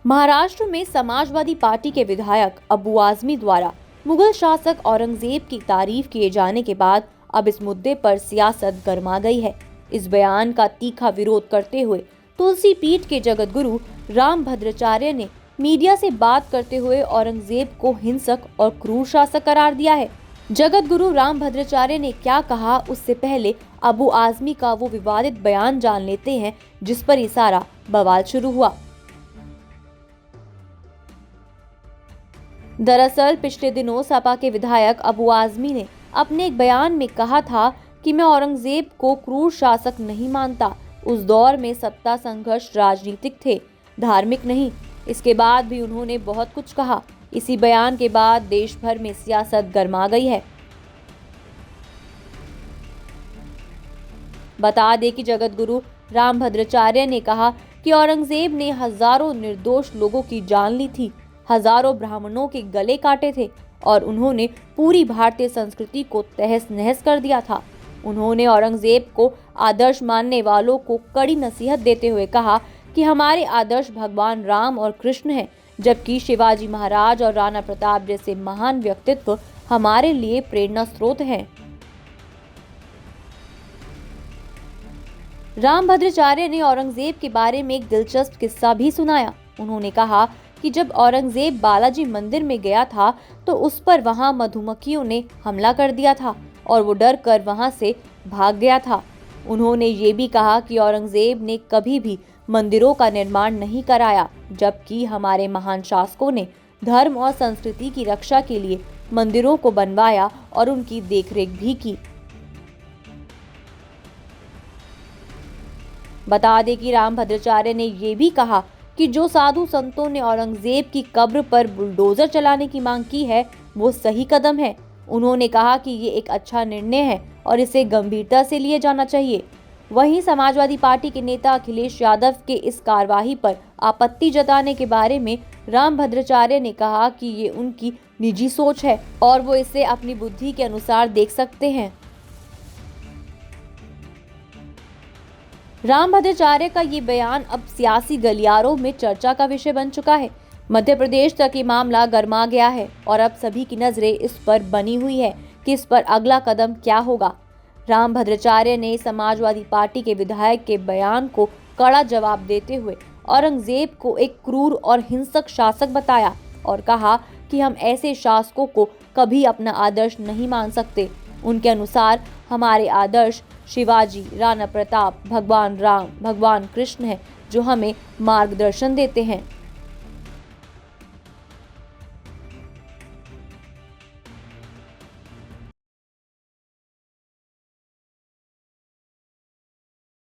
महाराष्ट्र में समाजवादी पार्टी के विधायक अबू आजमी द्वारा मुगल शासक औरंगजेब की तारीफ किए जाने के बाद अब इस मुद्दे पर सियासत गर्मा गई है। इस बयान का तीखा विरोध करते हुए तुलसी पीठ के जगत गुरु रामभद्राचार्य ने मीडिया से बात करते हुए औरंगजेब को हिंसक और क्रूर शासक करार दिया है। जगत गुरु रामभद्राचार्य ने क्या कहा, उससे पहले अबू आजमी का वो विवादित बयान जान लेते हैं जिस पर ये सारा बवाल शुरू हुआ। दरअसल पिछले दिनों सपा के विधायक अबू आजमी ने अपने एक बयान में कहा था कि मैं औरंगजेब को क्रूर शासक नहीं मानता। उस दौर में सत्ता संघर्ष राजनीतिक थे, धार्मिक नहीं। इसके बाद भी उन्होंने बहुत कुछ कहा। इसी बयान के बाद देश भर में सियासत गर्मा गई है। बता दें कि जगत गुरु रामभद्राचार्य ने कहा कि औरंगजेब ने हजारों निर्दोष लोगों की जान ली थी, हजारों ब्राह्मणों के गले काटे थे और उन्होंने पूरी भारतीय संस्कृति को तहस नहस कर दिया था। उन्होंने औरंगजेब को आदर्श मानने वालों को कड़ी नसीहत देते हुए कहा कि हमारे आदर्श भगवान राम और कृष्ण हैं, जबकि शिवाजी महाराज और राणा प्रताप जैसे महान व्यक्तित्व हमारे लिए प्रेरणा स्रोत हैं। रामभद्राचार्य ने औरंगजेब के बारे में एक दिलचस्प किस्सा भी सुनाया। उन्होंने कहा कि जब औरंगजेब बालाजी मंदिर में गया था तो उस पर वहां मधुमक्खियों ने हमला कर दिया था और वो डर कर वहां से भाग गया था। उन्होंने ये भी कहा कि औरंगजेब ने कभी भी मंदिरों का निर्माण नहीं कराया, जबकि हमारे महान शासकों ने धर्म और संस्कृति की रक्षा के लिए मंदिरों को बनवाया और उनकी देखरेख भी की। बता दें कि रामभद्राचार्य ने ये भी कहा कि जो साधु संतों ने औरंगजेब की कब्र पर बुलडोजर चलाने की मांग की है वो सही कदम है। उन्होंने कहा कि ये एक अच्छा निर्णय है और इसे गंभीरता से लिए जाना चाहिए। वहीं समाजवादी पार्टी के नेता अखिलेश यादव के इस कार्रवाई पर आपत्ति जताने के बारे में रामभद्राचार्य ने कहा कि ये उनकी निजी सोच है और वो इसे अपनी बुद्धि के अनुसार देख सकते हैं। रामभद्राचार्य का ये बयान अब सियासी गलियारों में चर्चा का विषय बन चुका है। मध्य प्रदेश तक ये मामला गर्मा गया है और अब सभी की नजरें इस पर बनी हुई है कि इस पर अगला कदम क्या होगा। रामभद्राचार्य ने समाजवादी पार्टी के विधायक के बयान को कड़ा जवाब देते हुए औरंगजेब को एक क्रूर और हिंसक शासक बताया और कहा कि हम ऐसे शासकों को कभी अपना आदर्श नहीं मान सकते। उनके अनुसार हमारे आदर्श शिवाजी, राणा प्रताप, भगवान राम, भगवान कृष्ण हैं जो हमें मार्गदर्शन देते हैं।